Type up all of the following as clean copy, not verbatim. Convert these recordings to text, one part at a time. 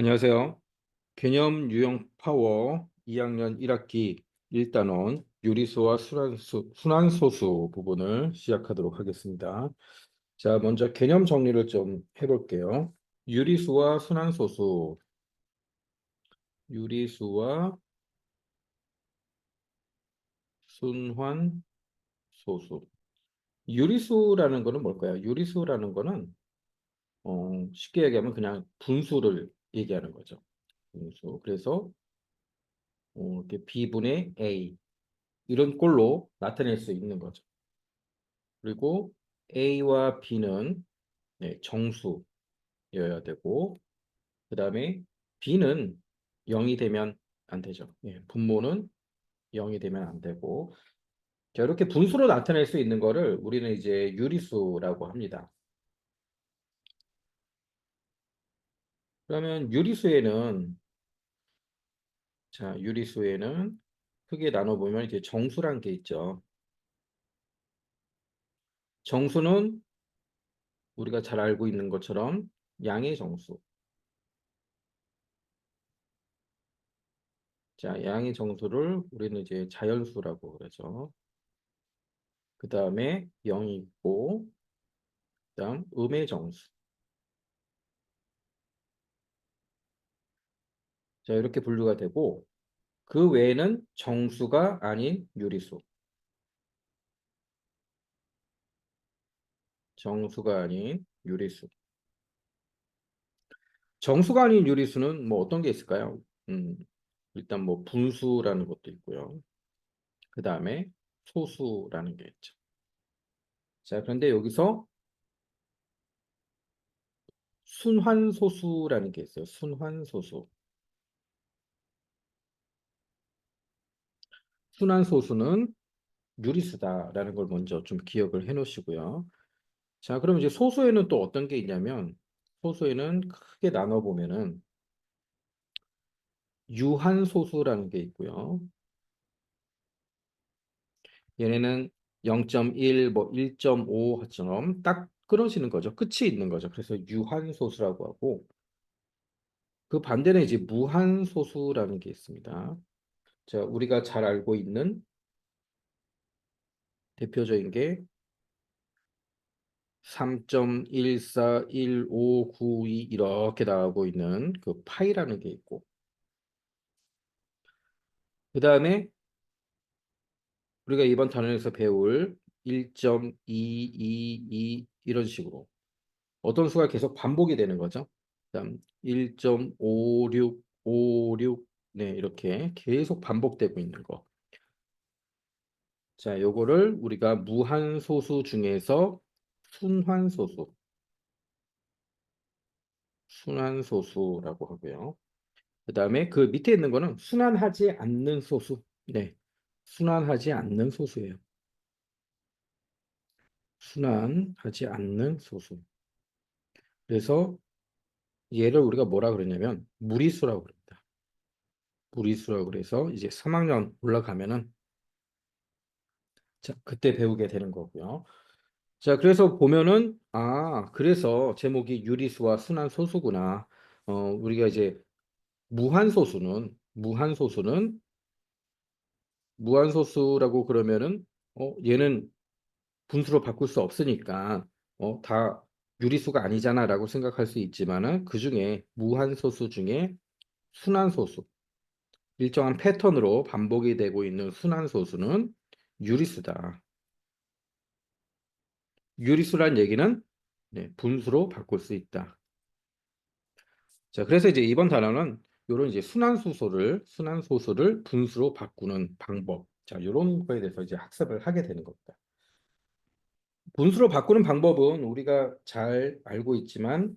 안녕하세요. 개념 유형 파워 2학년 1학기 1단원 유리수와 순환소수 부분을 시작하도록 하겠습니다. 자, 먼저 개념 정리를 좀 해볼게요. 유리수와 순환소수, 유리수와 순환소수. 유리수라는 거는 뭘까요? 유리수라는 거는 쉽게 얘기하면 그냥 분수를 얘기하는 거죠. 분수. 그래서 이렇게 B분의 A 이런 꼴로 나타낼 수 있는 거죠. 그리고 A와 B는 정수여야 되고, 그 다음에 B는 0이 되면 안 되죠. 분모는 0이 되면 안 되고, 자, 이렇게 분수로 나타낼 수 있는 거를 우리는 이제 유리수라고 합니다. 그러면 유리수에는 크게 나눠보면 이제 정수란 게 있죠. 정수는 우리가 잘 알고 있는 것처럼 양의 정수. 자, 양의 정수를 우리는 이제 자연수라고 그러죠. 그 다음에 0이 있고, 그 다음 음의 정수. 자, 이렇게 분류가 되고, 그 외에는 정수가 아닌 유리수. 정수가 아닌 유리수. 정수가 아닌 유리수는 뭐 어떤 게 있을까요? 음, 일단 뭐 분수라는 것도 있고요. 그 다음에 소수라는 게 있죠. 자, 그런데 여기서 순환소수라는 게 있어요. 순환소수. 순환소수는 유리수다라는 걸 먼저 좀 기억을 해 놓으시고요. 자, 그럼 이제 소수에는 또 어떤 게 있냐면, 소수에는 크게 나눠보면은 유한소수라는 게 있고요. 얘네는 0.1, 뭐 1.5처럼 딱 끊어지는 거죠. 끝이 있는 거죠. 그래서 유한소수라고 하고, 그 반대는 이제 무한소수라는 게 있습니다. 자, 우리가 잘 알고 있는 대표적인 게 3.141592 이렇게 나오고 있는 그 파이라는 게 있고, 그 다음에 우리가 이번 단원에서 배울 1.222 이런 식으로 어떤 수가 계속 반복이 되는 거죠. 그다음 1.5656 네, 이렇게 계속 반복되고 있는 거. 자, 요거를 우리가 무한소수 중에서 순환소수, 순환소수라고 하고요. 그다음에 그 밑에 있는 거는 순환하지 않는 소수. 네. 순환하지 않는 소수예요. 순환하지 않는 소수. 그래서 얘를 우리가 뭐라 그러냐면 무리수라고 그럽니다. 무리수라고 그래서 이제 3학년 올라가면은 자, 그때 배우게 되는 거고요. 자, 그래서 보면은 그래서 제목이 유리수와 순환소수구나. 우리가 이제 무한소수라고 그러면은 얘는 분수로 바꿀 수 없으니까 다 유리수가 아니잖아라고 생각할 수 있지만은 그중에 무한소수 중에 순환소수 일정한 패턴으로 반복이 되고 있는 순환소수는 유리수다. 유리수란 얘기는 분수로 바꿀 수 있다. 자, 그래서 이제 이번 단어는 요런 이제 순환소수를 분수로 바꾸는 방법. 자, 요런 거에 대해서 이제 학습을 하게 되는 겁니다. 분수로 바꾸는 방법은 우리가 잘 알고 있지만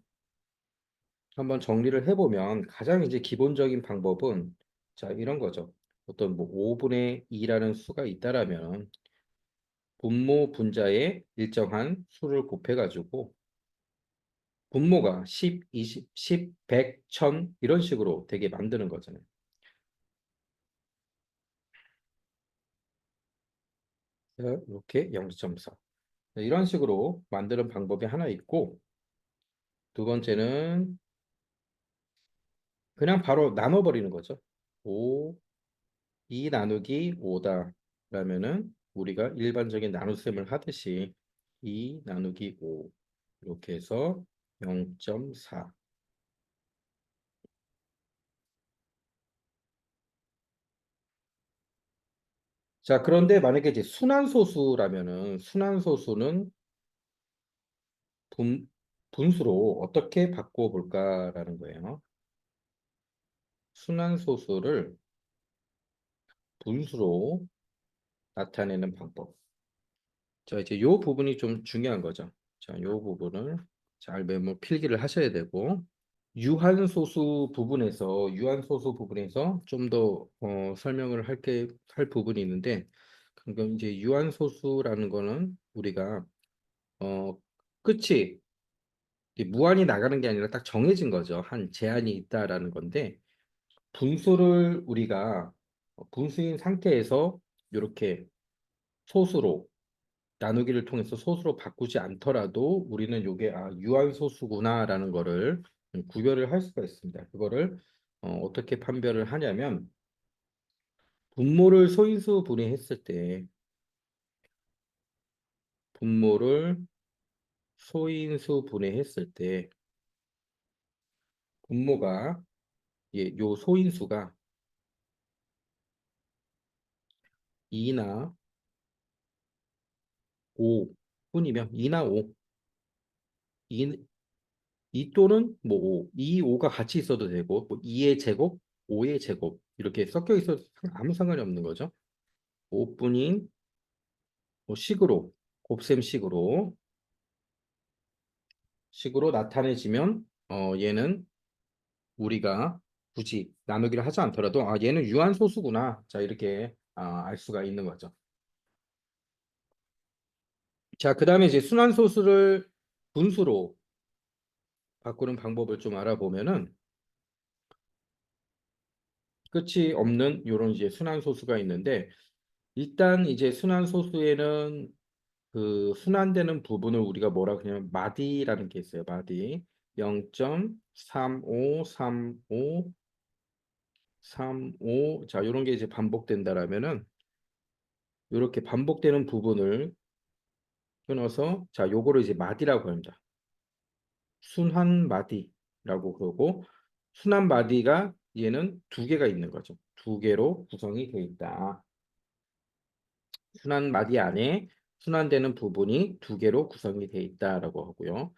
한번 정리를 해보면 가장 이제 기본적인 방법은 자, 이런 거죠. 어떤 뭐 5분의 2라는 수가 있다라면 분모 분자에 일정한 수를 곱해가지고 분모가 10, 20, 10, 100, 1000 이런 식으로 되게 만드는 거잖아요. 이렇게 0.4 이런 식으로 만드는 방법이 하나 있고 두 번째는 그냥 바로 나눠버리는 거죠. 5, 2 나누기 5다. 라면은 우리가 일반적인 나눗셈을 하듯이 2 나누기 5 이렇게 해서 0.4. 자, 그런데 만약에 이제 순환소수라면은 순환소수는 분, 분수로 어떻게 바꿔 볼까라는 거예요. 순환소수를 분수로 나타내는 방법. 자, 이제 요 부분이 좀 중요한 거죠. 자, 요 부분을 잘 메모 필기를 하셔야 되고, 유한소수 부분에서 좀 더 설명을 할 부분이 있는데, 그럼 이제 유한소수라는 거는 우리가 어, 끝이 이제 무한히 나가는 게 아니라 딱 정해진 거죠. 한 제한이 있다라는 건데, 분수를 우리가 분수인 상태에서 이렇게 소수로 나누기를 통해서 소수로 바꾸지 않더라도 우리는 요게 유한소수구나라는 거를 구별을 할 수가 있습니다. 그거를 어떻게 판별을 하냐면 분모를 소인수 분해했을 때 분모를 소인수 분해했을 때 분모가 요 소인수가 2나 5 뿐이면 2나 5 2 또는 뭐 5, 2, 5가 같이 있어도 되고 뭐 2의 제곱, 5의 제곱 이렇게 섞여 있어도 아무 상관이 없는 거죠. 5분인 뭐 식으로 나타내지면 얘는 우리가 굳이 나누기를 하지 않더라도 얘는 유한소수구나. 자, 이렇게 알 수가 있는 거죠. 자, 그다음에 이제 순환소수를 분수로 바꾸는 방법을 좀 알아보면은 끝이 없는 이런 이제 순환소수가 있는데 일단 이제 순환소수에는 그 순환되는 부분을 우리가 뭐라 그러냐면 마디라는 게 있어요. 마디 0.3535 35 자, 이런 게 이제 반복된다라면은 이렇게 반복되는 부분을 끊어서 자, 요거를 이제 마디라고 합니다. 순환 마디라고 그러고 순환 마디가 얘는 두 개가 있는 거죠. 두 개로 구성이 되어 있다. 순환 마디 안에 순환되는 부분이 두 개로 구성이 되어 있다라고 하고요.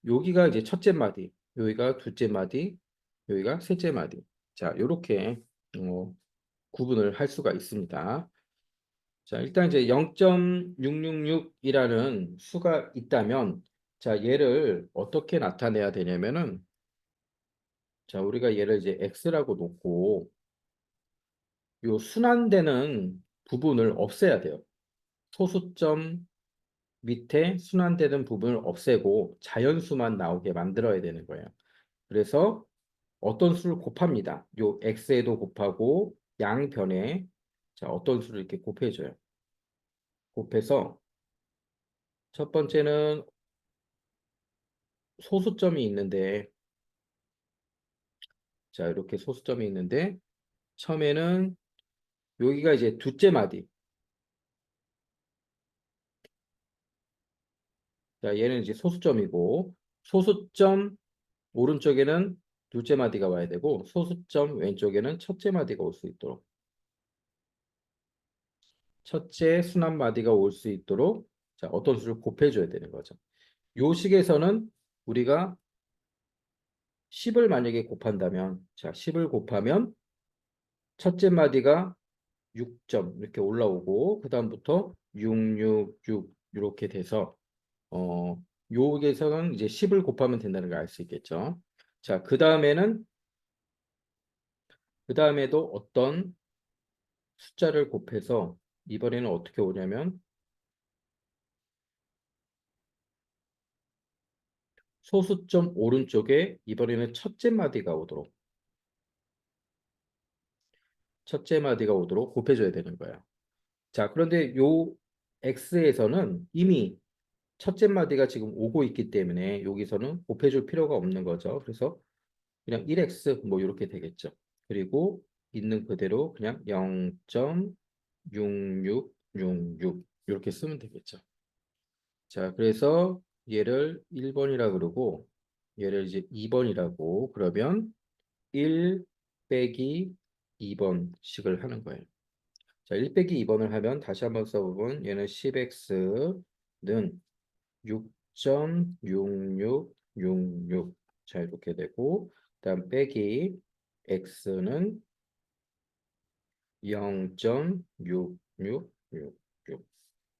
여기가 이제 첫째 마디, 여기가 둘째 마디, 여기가 셋째 마디. 자, 요렇게 구분을 할 수가 있습니다. 자, 일단 이제 0.666이라는 수가 있다면, 자, 얘를 어떻게 나타내야 되냐면은, 자, 우리가 얘를 이제 x라고 놓고, 요 순환되는 부분을 없애야 돼요. 소수점 밑에 순환되는 부분을 없애고 자연수만 나오게 만들어야 되는 거예요. 그래서 어떤 수를 곱합니다. 요 x에도 곱하고 양변에 자, 어떤 수를 이렇게 곱해줘요. 곱해서 첫 번째는 소수점이 있는데 자, 이렇게 소수점이 있는데 처음에는 여기가 이제 둘째 마디. 자, 얘는 이제 소수점이고 소수점 오른쪽에는 둘째 마디가 와야 되고 소수점 왼쪽에는 첫째 마디가 올 수 있도록 첫째 순환 마디가 올 수 있도록 자, 어떤 수를 곱해줘야 되는 거죠. 요 식에서는 우리가 10을 만약에 곱한다면 자, 10을 곱하면 첫째 마디가 6점 이렇게 올라오고 그다음부터 666 이렇게 돼서 요게서는 이제 10을 곱하면 된다는 걸 알 수 있겠죠. 자, 그다음에도 어떤 숫자를 곱해서 이번에는 어떻게 오냐면 소수점 오른쪽에 이번에는 첫째 마디가 오도록 곱해줘야 되는 거예요. 자, 그런데 요 x에서는 이미 첫째 마디가 지금 오고 있기 때문에 여기서는 곱해줄 필요가 없는 거죠. 그래서 그냥 1x 뭐 이렇게 되겠죠. 그리고 있는 그대로 그냥 0.6666 이렇게 쓰면 되겠죠. 자, 그래서 얘를 1번이라 그러고 얘를 이제 2번이라고 그러면 1 빼기 2번씩을 하는 거예요. 자, 1 빼기 2번을 하면 다시 한번 써보면 얘는 10x는 6.6666 자, 이렇게 되고 그다음 빼기 x는 0.6666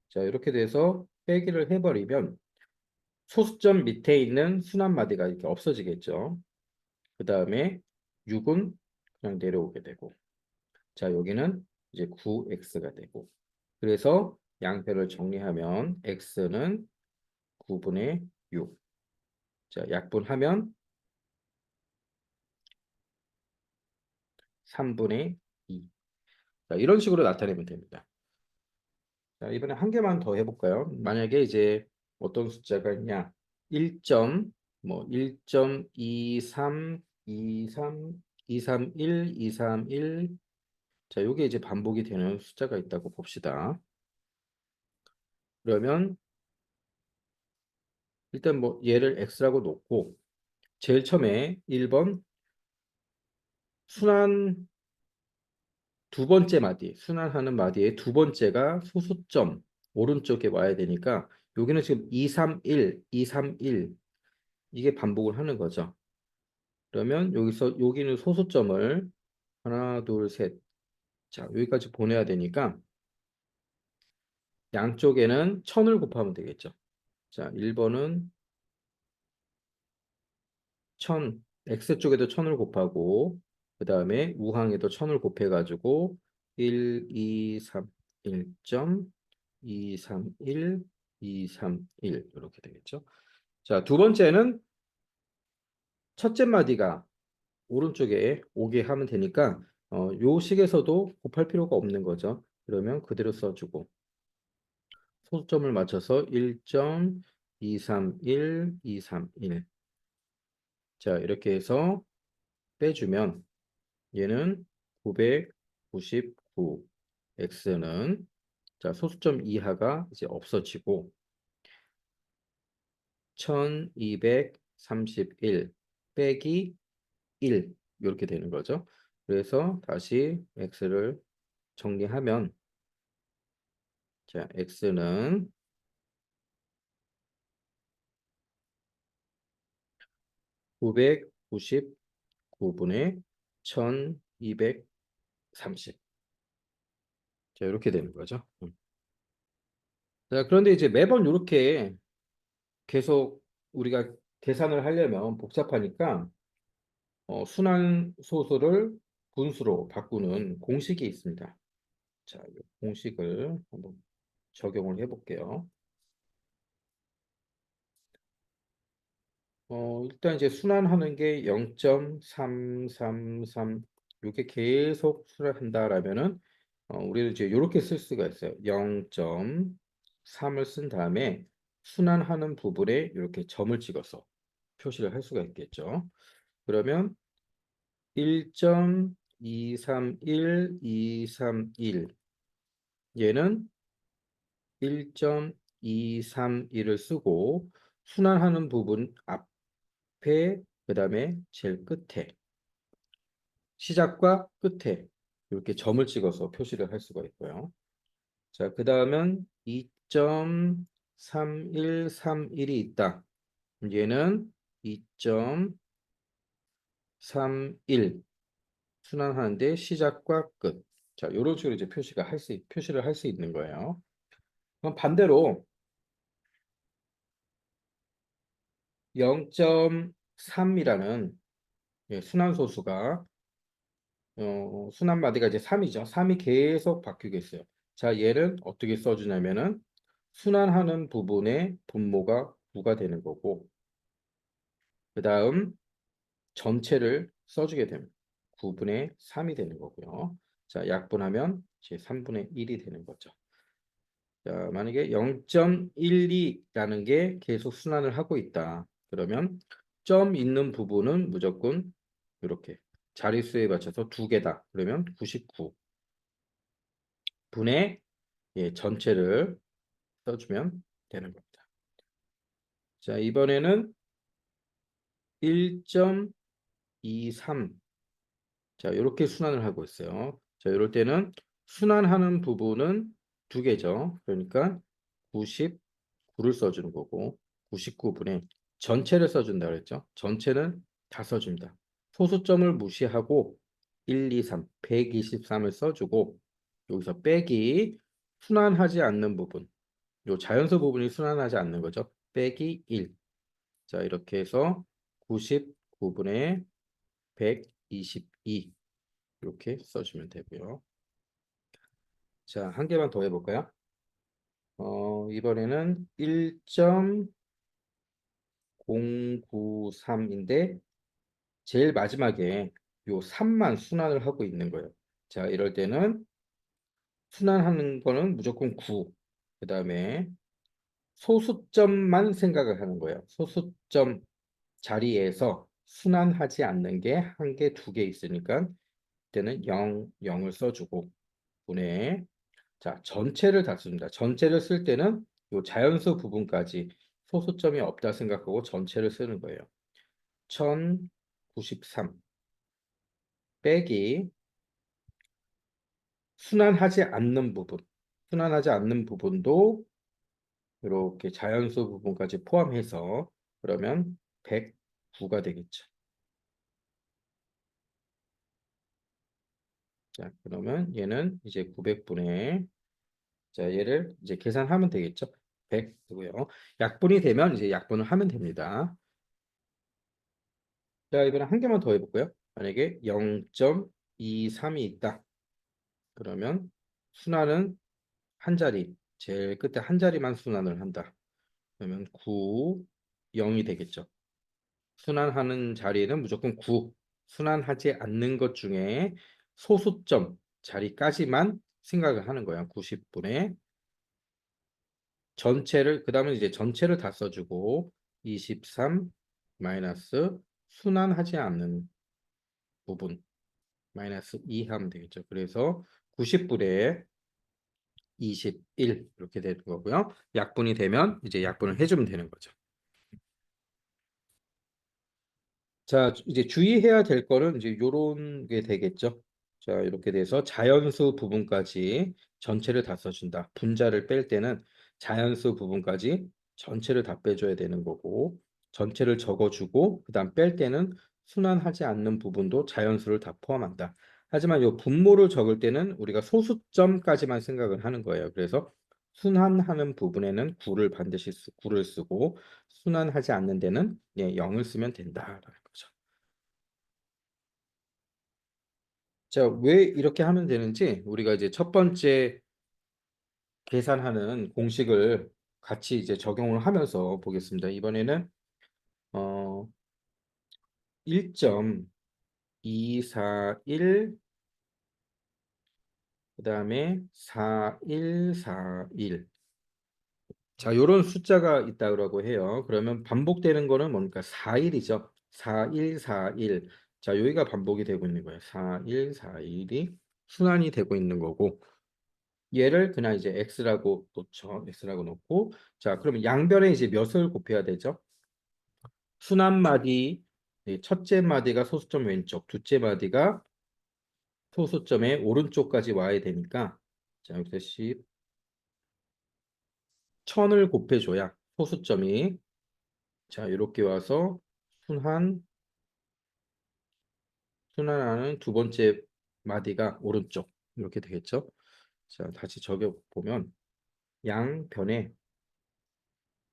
자, 이렇게 돼서 빼기를 해버리면 소수점 밑에 있는 순환마디가 이렇게 없어지겠죠. 그 다음에 6은 그냥 내려오게 되고 자, 여기는 이제 9x가 되고 그래서 양변을 정리하면 x는 9분의 6 자, 약분하면 3분의 2 자, 이런 식으로 나타내면 됩니다. 자, 이번에 한 개만 더 해볼까요? 만약에 이제 어떤 숫자가 있냐 1점 뭐 1.23 23 231 231 자, 요게 이제 반복이 되는 숫자가 있다고 봅시다. 그러면 일단 뭐 얘를 x라고 놓고 제일 처음에 1번 순환 두 번째 마디, 순환하는 마디의 두 번째가 소수점 오른쪽에 와야 되니까 여기는 지금 231, 231 이게 반복을 하는 거죠. 그러면 여기서 여기는 소수점을 하나, 둘, 셋. 자, 여기까지 보내야 되니까 양쪽에는 1000을 곱하면 되겠죠. 자, 1번은 1000, X쪽에도 1000을 곱하고 그 다음에 우항에도 1000을 곱해가지고 1, 2, 3, 1.231, 231 이렇게 되겠죠. 자, 두 번째는 첫째 마디가 오른쪽에 오게 하면 되니까 요 식에서도 곱할 필요가 없는 거죠. 그러면 그대로 써주고 소수점을 맞춰서 1.231, 231 자, 이렇게 해서 빼주면 얘는 999 x는 자 소수점 이하가 이제 없어지고 1231 빼기 1 이렇게 되는 거죠. 그래서 다시 x를 정리하면 자 x는 999분의 1230 자 이렇게 되는 거죠. 자 그런데 이제 매번 이렇게 계속 우리가 계산을 하려면 복잡하니까 순환 소수를 분수로 바꾸는 공식이 있습니다. 자, 이 공식을 한번 적용을 해볼게요. 일단 이제 순환하는 게 0.333 이렇게 계속 순환한다라면은 우리는 이제 이렇게 쓸 수가 있어요. 0.3을 쓴 다음에 순환하는 부분에 이렇게 점을 찍어서 표시를 할 수가 있겠죠. 그러면 1.231, 231 얘는 1.231을 쓰고 순환하는 부분 앞에 그 다음에 제일 끝에 시작과 끝에 이렇게 점을 찍어서 표시를 할 수가 있고요. 자, 그 다음은 2.3131이 있다. 얘는 2.31 순환하는데 시작과 끝. 자, 이런 식으로 이제 표시를 할 수 있는 거예요. 그럼 반대로 0.3이라는 순환소수가 순환마디가 이제 3이죠. 3이 계속 바뀌고 있어요. 자, 얘를 어떻게 써주냐면은 순환하는 부분의 분모가 9가 되는 거고 그 다음 전체를 써주게 되면 9분의 3이 되는 거고요. 자, 약분하면 이제 3분의 1이 되는 거죠. 자, 만약에 0.12라는 게 계속 순환을 하고 있다. 그러면 점 있는 부분은 무조건 이렇게 자릿수에 맞춰서 두 개다. 그러면 99 분의 전체를 써주면 되는 겁니다. 자, 이번에는 1.23. 자, 이렇게 순환을 하고 있어요. 자, 이럴 때는 순환하는 부분은 두 개죠. 그러니까 99를 써주는 거고 99분의 전체를 써준다 그랬죠. 전체는 다 써줍니다. 소수점을 무시하고 1, 2, 3, 123을 써주고 여기서 빼기 순환하지 않는 부분, 요 자연수 부분이 순환하지 않는 거죠. 빼기 1. 자, 이렇게 해서 99분의 122 이렇게 써주면 되고요. 자, 한 개만 더 해볼까요? 이번에는 1.093인데 제일 마지막에 요 3만 순환을 하고 있는 거예요. 자, 이럴 때는 순환하는 거는 무조건 9. 그 다음에 소수점만 생각을 하는 거예요. 소수점 자리에서 순환하지 않는 게 한 개, 두 개 있으니까 그때는 0, 0을 써주고 분의 자, 전체를 다 씁니다. 전체를 쓸 때는 요 자연수 부분까지 소수점이 없다 생각하고 전체를 쓰는 거예요. 1093 빼기 순환하지 않는 부분. 순환하지 않는 부분도 이렇게 자연수 부분까지 포함해서 그러면 109가 되겠죠. 자, 그러면 얘는 이제 900분의 자, 얘를 이제 계산하면 되겠죠. 100고요. 약분이 되면 이제 약분을 하면 됩니다. 자, 이번에 한 개만 더 해볼까요? 만약에 0.23이 있다. 그러면 순환은 한 자리, 제일 끝에 한 자리만 순환을 한다. 그러면 9, 0이 되겠죠. 순환하는 자리에는 무조건 9, 순환하지 않는 것 중에 소수점 자리까지만 생각을 하는 거야. 90분의 전체를, 그 다음에 이제 전체를 다 써주고 23 마이너스 순환하지 않는 부분 마이너스 2 하면 되겠죠. 그래서 90분의 21 이렇게 되는 거고요. 약분이 되면 이제 약분을 해주면 되는 거죠. 자, 이제 주의해야 될 거는 이제 요런 게 되겠죠. 자, 이렇게 돼서 자연수 부분까지 전체를 다 써준다. 분자를 뺄 때는 자연수 부분까지 전체를 다 빼줘야 되는 거고, 전체를 적어주고, 그 다음 뺄 때는 순환하지 않는 부분도 자연수를 다 포함한다. 하지만 요 분모를 적을 때는 우리가 소수점까지만 생각을 하는 거예요. 그래서 순환하는 부분에는 9를 반드시 9를 쓰고, 순환하지 않는 데는 0을 쓰면 된다라는 거죠. 자, 왜 이렇게 하면 되는지 우리가 이제 첫 번째 계산하는 공식을 같이 이제 적용을 하면서 보겠습니다. 이번에는 어 1.241 그다음에 4141 자, 요런 숫자가 있다고 해요. 그러면 반복되는 거는 뭡니까? 4일이죠. 4141 자, 여기가 반복이 되고 있는 거예요. 4141이 순환이 되고 있는 거고 얘를 그냥 이제 x라고 놓죠. x라고 놓고 자, 그러면 양변에 이제 몇을 곱해야 되죠? 순환 마디 첫째 마디가 소수점 왼쪽, 둘째 마디가 소수점의 오른쪽까지 와야 되니까 자, 여기서 10 1000을 곱해줘야 소수점이 자, 이렇게 와서 순환 순환하는 두 번째 마디가 오른쪽 이렇게 되겠죠? 자, 다시 적여 보면 양변에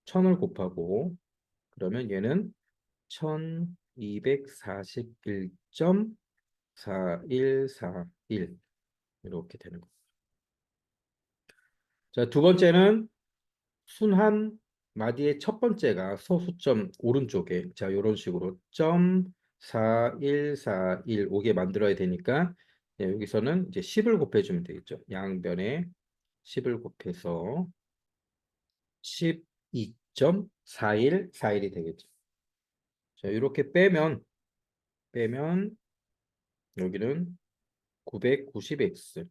1000을 곱하고 그러면 얘는 1241.4141 이렇게 되는 거. 자, 두 번째는 순환 마디의 첫 번째가 소수점 오른쪽에 자, 이런 식으로 4141 오게 만들어야 되니까 여기서는 이제 10을 곱해 주면 되겠죠. 양변에 10을 곱해서 12.4141이 되겠죠. 자, 이렇게 빼면 여기는 990x는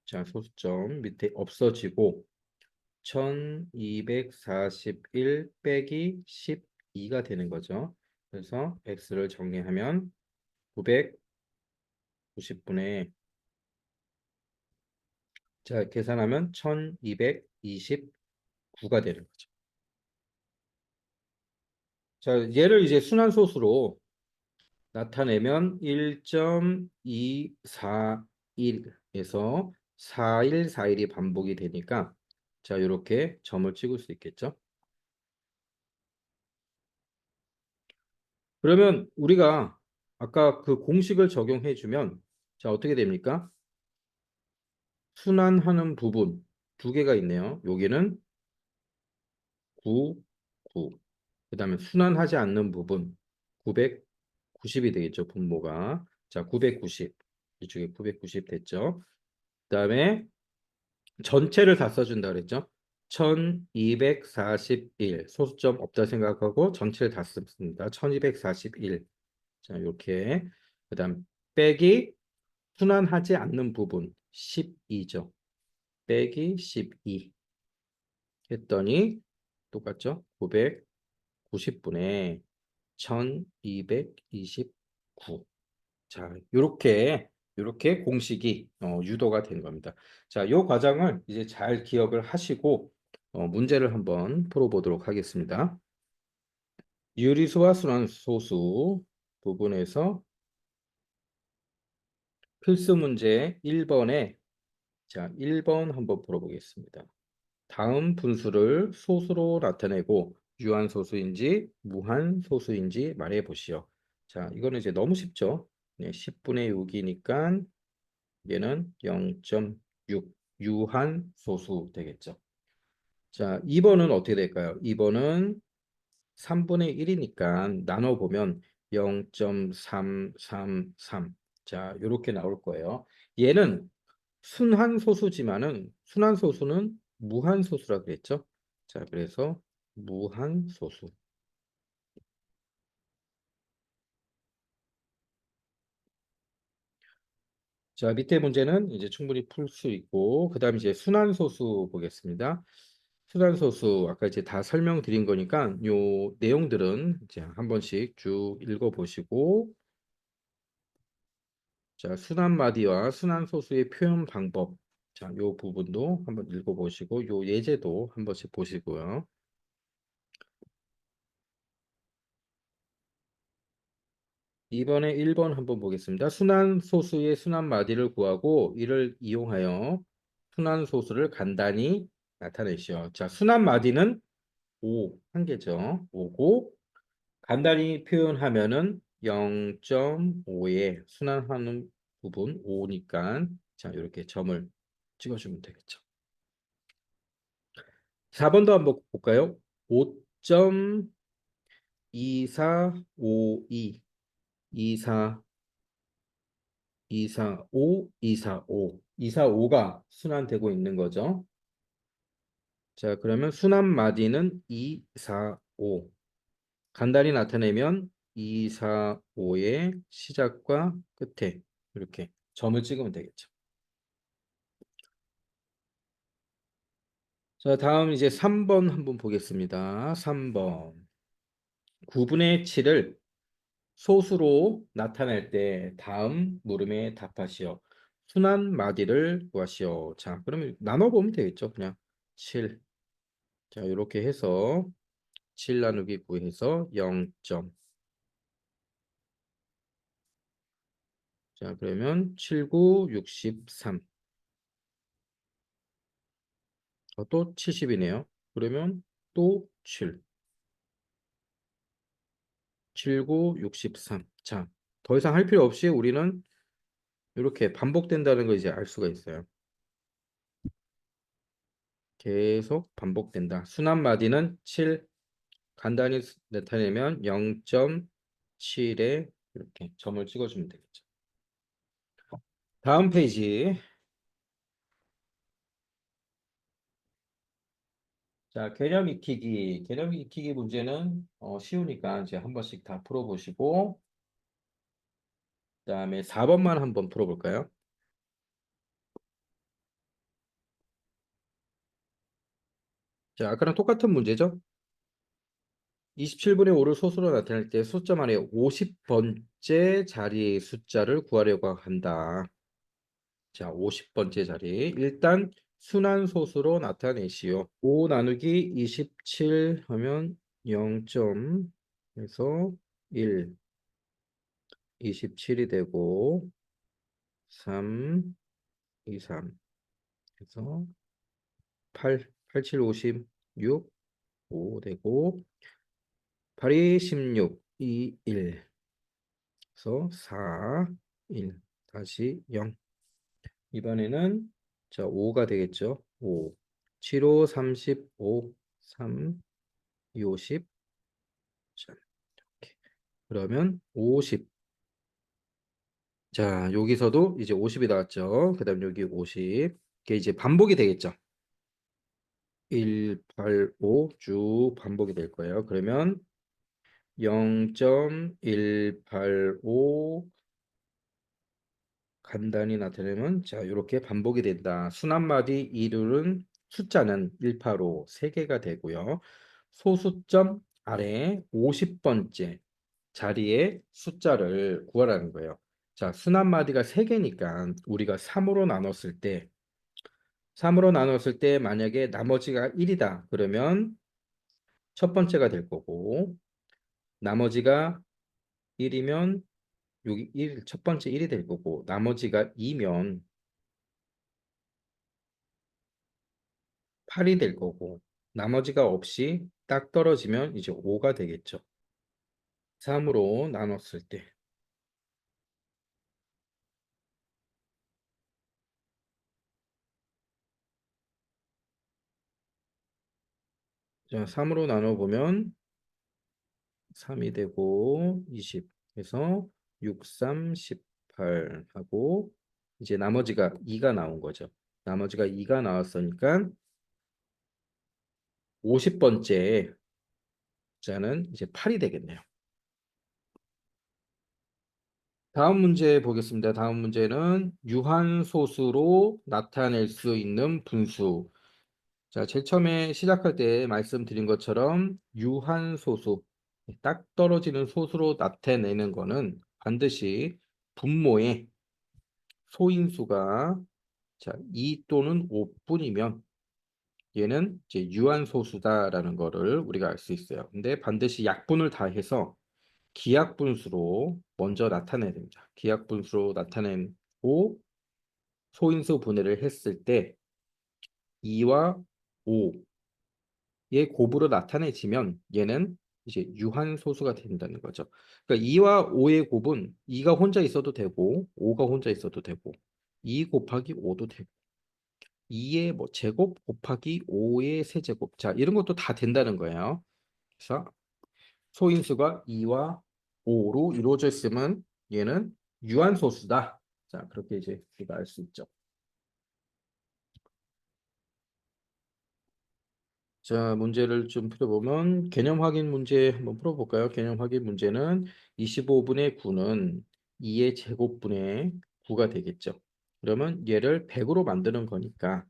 자, 소수점 밑에 없어지고 1241 빼기 12가 되는 거죠. 그래서 x를 정리하면 990분의 자, 계산하면 1229가 되는 거죠. 자, 얘를 이제 순환소수로 나타내면 1.241에서 4141이 반복이 되니까 자, 이렇게 점을 찍을 수 있겠죠. 그러면 우리가 아까 그 공식을 적용해 주면 자, 어떻게 됩니까? 순환하는 부분 두 개가 있네요. 여기는 9, 9. 그다음에 순환하지 않는 부분 990이 되겠죠. 분모가. 자, 990. 이쪽에 990 됐죠. 그다음에 전체를 다 써준다 그랬죠. 1241 소수점 없다 생각하고 전체를 다 씁니다. 1241. 자, 이렇게 그다음 빼기 순환하지 않는 부분 12죠. 빼기 12 했더니 똑같죠? 990분의 1229. 자, 요렇게 공식이 유도가 된 겁니다. 자, 요 과정을 이제 잘 기억을 하시고 문제를 한번 풀어보도록 하겠습니다. 유리수와 순환소수 부분에서 필수 문제 1번에 자, 1번 한번 풀어보겠습니다. 다음 분수를 소수로 나타내고 유한소수인지 무한소수인지 말해 보시오. 자, 이거는 이제 너무 쉽죠? 네, 10분의 6이니까 얘는 0.6 유한소수 되겠죠. 자, 2번은 어떻게 될까요? 2번은 3분의 1이니까 나눠보면 0.333. 자, 이렇게 나올 거예요. 얘는 순환소수지만은 순환소수는 무한소수라 그랬죠. 자, 그래서 무한소수. 자, 밑에 문제는 이제 충분히 풀 수 있고, 그 다음에 이제 순환소수 보겠습니다. 순환소수, 아까 이제 다 설명드린 거니까, 요 내용들은 이제 한 번씩 쭉 읽어보시고, 자, 순환마디와 순환소수의 표현 방법, 자, 요 부분도 한번 읽어보시고, 요 예제도 한 번씩 보시고요. 이번에 1번 한번 보겠습니다. 순환소수의 순환마디를 구하고 이를 이용하여 순환소수를 간단히 나타내시오. 자, 순환마디는 5, 한 개죠. 5고 간단히 표현하면은 0.5에 순환하는 부분 5니까 자, 이렇게 점을 찍어주면 되겠죠. 4번도 한번 볼까요? 5.2452 24 245, 245. 245가 순환되고 있는 거죠. 자, 그러면 순환 마디는 245. 간단히 나타내면 245의 시작과 끝에 이렇게 점을 찍으면 되겠죠. 자, 다음 이제 3번 한번 보겠습니다. 3번. 9분의 7을 소수로 나타낼 때 다음 물음에 답하시오. 순환 마디를 구하시오. 자, 그러면 나눠보면 되겠죠. 그냥 7. 자, 이렇게 해서 7 나누기 9 해서 0점. 자, 그러면 7, 9, 63. 또 70이네요. 그러면 또 7. 7, 9, 63. 자, 더 이상 할 필요 없이 우리는 이렇게 반복된다는 걸 이제 알 수가 있어요. 계속 반복된다. 순환 마디는 7. 간단히 나타내면 0.7에 이렇게 점을 찍어주면 되겠죠. 다음 페이지. 자, 개념 익히기. 개념 익히기 문제는 쉬우니까 이제 한 번씩 다 풀어보시고 그다음에 4번만 한번 풀어볼까요? 자, 아까랑 똑같은 문제죠? 27분의 5를 소수로 나타낼 때 숫자 만에 50번째 자리의 숫자를 구하려고 한다. 자, 50번째 자리. 일단 순환소수로 나타내시오. 5 나누기 27 하면 0.에서 1, 27이 되고 3, 2, 3 해서 8, 8, 7, 56, 5 되고 8이 16, 2, 1 그래서 4, 1 다시 0. 이번에는 자 5가 되겠죠. 5, 7, 5, 35, 3, 2, 50. 자, 이렇게. 그러면 50. 자, 여기서도 이제 50이 나왔죠. 그 다음 여기 50. 이게 이제 반복이 되겠죠. 1, 8, 5 쭉 반복이 될 거예요. 그러면 0.185 간단히 나타내면 자, 이렇게 반복이 된다. 순환마디 이루는 숫자는 185 3개가 되고요. 소수점 아래 50번째 자리의 숫자를 구하라는 거예요. 자, 순환마디가 3개니까 우리가 3으로 나눴을 때 만약에 나머지가 1이다. 그러면 첫 번째가 될 거고 나머지가 1이면 여기 1, 첫 번째 1이 될 거고 나머지가 2면 8이 될 거고 나머지가 없이 딱 떨어지면 이제 5가 되겠죠. 3으로 나눴을 때. 자, 3으로 나눠보면 3이 되고 20 해서 6, 3, 18 하고 이제 나머지가 2가 나온 거죠. 나머지가 2가 나왔으니까 50번째 자는 이제 8이 되겠네요. 다음 문제 보겠습니다. 다음 문제는 유한소수로 나타낼 수 있는 분수. 자, 제일 처음에 시작할 때 말씀드린 것처럼 유한소수, 딱 떨어지는 소수로 나타내는 거는 반드시 분모의 소인수가 자, 2 또는 5뿐이면 얘는 이제 유한소수다라는 거를 우리가 알 수 있어요. 근데 반드시 약분을 다 해서 기하분수로 먼저 나타내야 됩니다. 기하분수로 나타내고 소인수 분해를 했을 때 2와 5의 곱으로 나타내지면 얘는 이제 유한소수가 된다는 거죠. 그러니까 2와 5의 곱은 2가 혼자 있어도 되고 5가 혼자 있어도 되고 2 곱하기 5도 되고 2의 뭐 제곱 곱하기 5의 세제곱 자 이런 것도 다 된다는 거예요. 그래서 소인수가 2와 5로 이루어져 있으면 얘는 유한소수다. 자, 그렇게 이제 우리가 알 수 있죠. 자, 문제를 좀 풀어보면 개념 확인 문제 한번 풀어볼까요? 개념 확인 문제는 25분의 9는 2의 제곱분의 9가 되겠죠. 그러면 얘를 100으로 만드는 거니까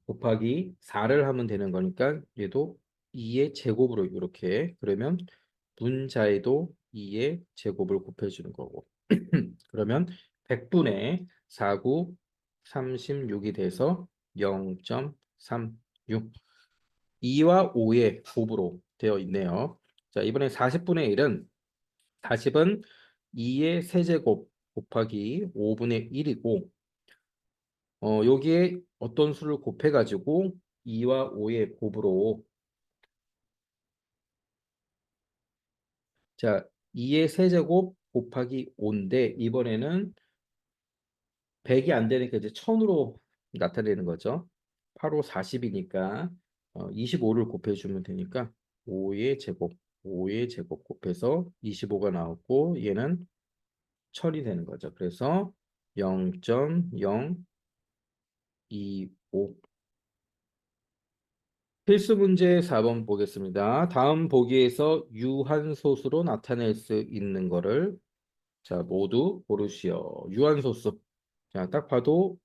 곱하기 4를 하면 되는 거니까 얘도 2의 제곱으로 이렇게 그러면 분자에도 2의 제곱을 곱해주는 거고 그러면 100분의 4구 36이 돼서 0.36 2와 5의 곱으로 되어 있네요. 자, 이번에 40분의 1은 40은 2의 세제곱 곱하기 5분의 1이고 여기에 어떤 수를 곱해가지고 2와 5의 곱으로 자 2의 세제곱 곱하기 5인데 이번에는 100이 안 되니까 이제 1000으로 나타내는 거죠. 8, 5, 40이니까 25를 곱해주면 되니까 5의 제곱 5의 제곱 곱해서 25가 나왔고 얘는 1000이 되는 거죠. 그래서 0.025 필수 문제 4번 보겠습니다. 다음 보기에서 유한소수로 나타낼 수 있는 거를 자, 모두 고르시오. 유한소수. 자, 딱 봐도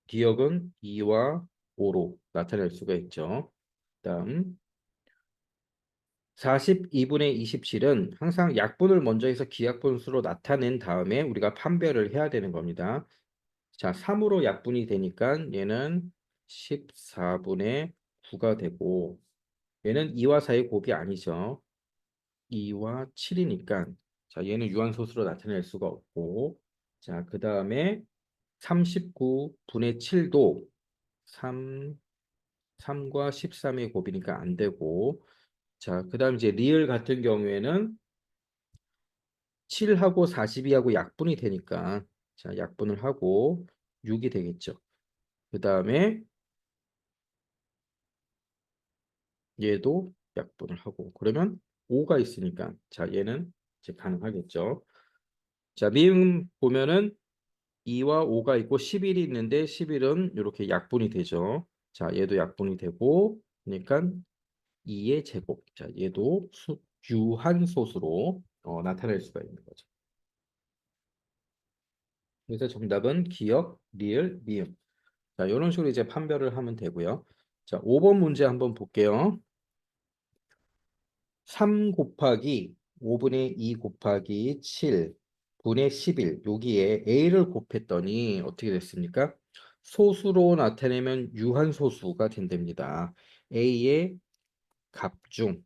기억은 2와 5로 나타낼 수가 있죠. 다음 42분의 27은 항상 약분을 먼저 해서 기약분수로 나타낸 다음에 우리가 판별을 해야 되는 겁니다. 자, 3으로 약분이 되니까 얘는 14분의 9가 되고 얘는 2와 4의 곱이 아니죠. 2와 7이니까 자, 얘는 유한소수로 나타낼 수가 없고 자, 그 다음에 39분의 7도 3과 13의 곱이니까 안 되고 자, 그 다음 이제 리을 같은 경우에는 7하고 42하고 약분이 되니까 자, 약분을 하고 6이 되겠죠. 그 다음에 얘도 약분을 하고 그러면 5가 있으니까 자, 얘는 이제 가능하겠죠. 자, 미음 보면은 2와 5가 있고 11이 있는데 11은 이렇게 약분이 되죠. 자, 얘도 약분이 되고 그러니까 2의 제곱. 자, 얘도 유한소수로 나타낼 수가 있는 거죠. 그래서 정답은 기역, 리을, 미음. 자, 이런 식으로 이제 판별을 하면 되고요. 자, 5번 문제 한번 볼게요. 3 곱하기 5분의 2 곱하기 7 분의 11 여기에 a를 곱했더니 어떻게 됐습니까? 소수로 나타내면 유한소수가 된답니다. a의 값 중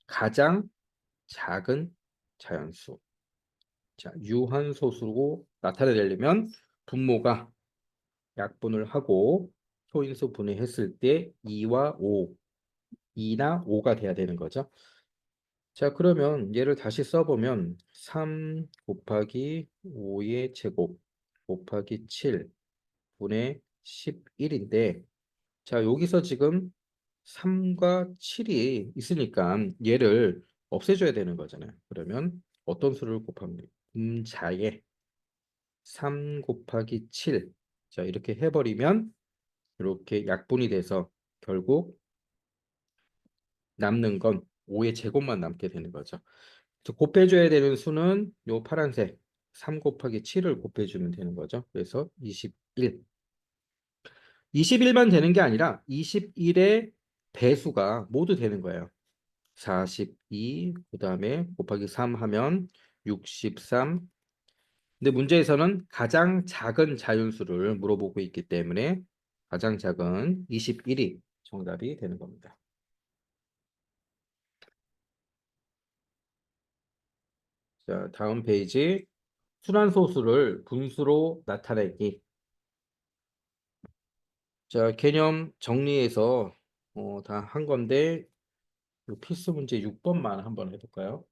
가장 작은 자연수. 자, 유한소수로 나타내려면 분모가 약분을 하고 소인수 분해했을 때 2와 5, 2나 5가 돼야 되는 거죠. 자, 그러면 얘를 다시 써보면 3 곱하기 5의 제곱 곱하기 7 분의 11인데 자, 여기서 지금 3과 7이 있으니까 얘를 없애줘야 되는 거잖아요. 그러면 어떤 수를 곱하면 돼요? 분자에 3 곱하기 7. 자, 이렇게 해버리면 이렇게 약분이 돼서 결국 남는 건 5의 제곱만 남게 되는 거죠. 곱해줘야 되는 수는 요 파란색 3 곱하기 7을 곱해주면 되는 거죠. 그래서 21. 21만 되는 게 아니라 21의 배수가 모두 되는 거예요. 42, 그 다음에 곱하기 3 하면 63. 근데 문제에서는 가장 작은 자연수를 물어보고 있기 때문에 가장 작은 21이 정답이 되는 겁니다. 자, 다음 페이지. 순환소수를 분수로 나타내기. 자, 개념 정리해서 다 한 건데 요 필수 문제 6번만 한번 해볼까요?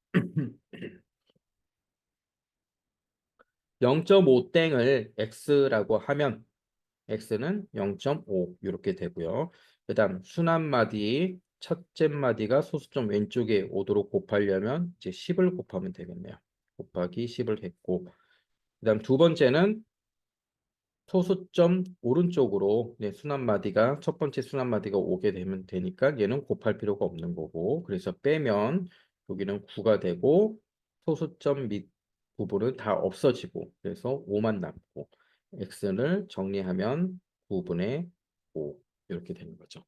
0.5땡을 x라고 하면 x는 0.5 이렇게 되고요. 그 다음 순환마디 첫째 마디가 소수점 왼쪽에 오도록 곱하려면 이제 10을 곱하면 되겠네요. 곱하기 10을 했고 그 다음 두 번째는 소수점 오른쪽으로 네, 순환마디가 첫 번째 순환마디가 오게 되면 되니까 얘는 곱할 필요가 없는 거고 그래서 빼면 여기는 9가 되고 소수점 밑 부분은 다 없어지고 그래서 5만 남고 x를 정리하면 9분의 5 이렇게 되는 거죠.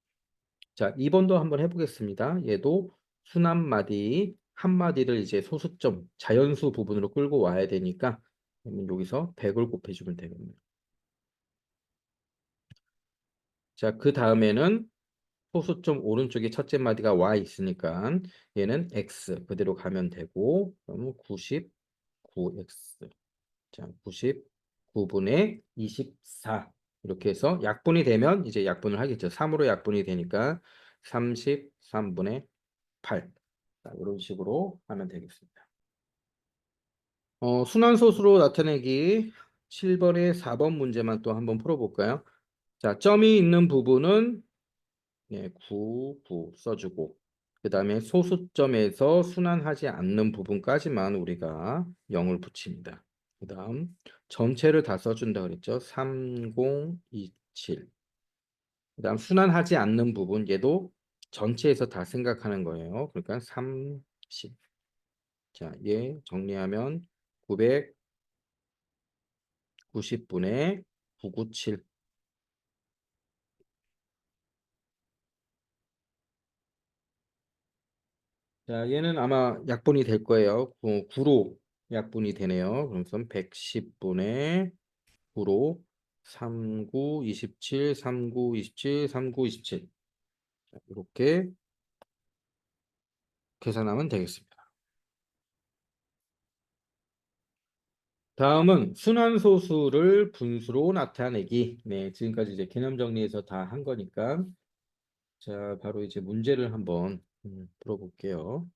자, 2번도 한번 해보겠습니다. 얘도 순환마디 한 마디를 이제 소수점 자연수 부분으로 끌고 와야 되니까 그러면 여기서 100을 곱해주면 되겠네요. 자, 그 다음에는 소수점 오른쪽에 첫째 마디가 y 있으니까 얘는 x 그대로 가면 되고 그러면 99x 자 99분의 24 이렇게 해서 약분이 되면 이제 약분을 하겠죠. 3으로 약분이 되니까 33분의 8 자, 이런 식으로 하면 되겠습니다. 순환소수로 나타내기 7번에 4번 문제만 또 한번 풀어볼까요? 자, 점이 있는 부분은 네, 9, 9 써주고 그 다음에 소수점에서 순환하지 않는 부분까지만 우리가 0을 붙입니다. 그 다음 전체를 다 써준다 그랬죠. 3027. 그 다음 순환하지 않는 부분 얘도 전체에서 다 생각하는 거예요. 그러니까 30. 자, 얘 정리하면 990분의 997. 자, 얘는 아마 약분이 될 거예요. 9로 약분이 되네요. 그럼 110분의 9로 39, 27, 39, 27, 39, 27. 이렇게 계산하면 되겠습니다. 다음은 순환소수를 분수로 나타내기. 네, 지금까지 이제 개념 정리해서 다 한 거니까. 자, 바로 이제 문제를 한번 풀어볼게요.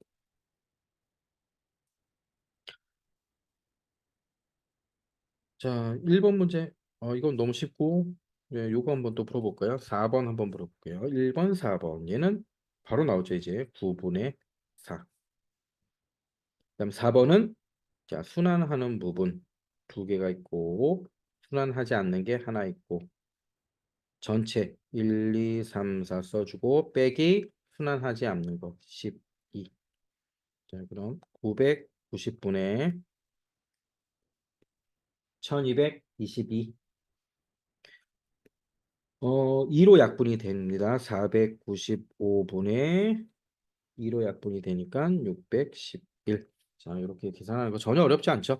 자, 1번 문제. 이건 너무 쉽고, 네, 요거 한번 또 풀어볼까요? 4번 한번 풀어볼게요. 1번, 4번. 얘는 바로 나오죠, 이제. 9분의 4. 그다음 4번은, 자, 순환하는 부분 두 개가 있고, 순환하지 않는 게 하나 있고, 전체 1, 2, 3, 4 써주고, 빼기 순환하지 않는 거 12. 자, 그럼 990분의 1222. 2로 약분이 됩니다. 495분의 2로 약분이 되니까 611. 자, 이렇게 계산하는 거 전혀 어렵지 않죠?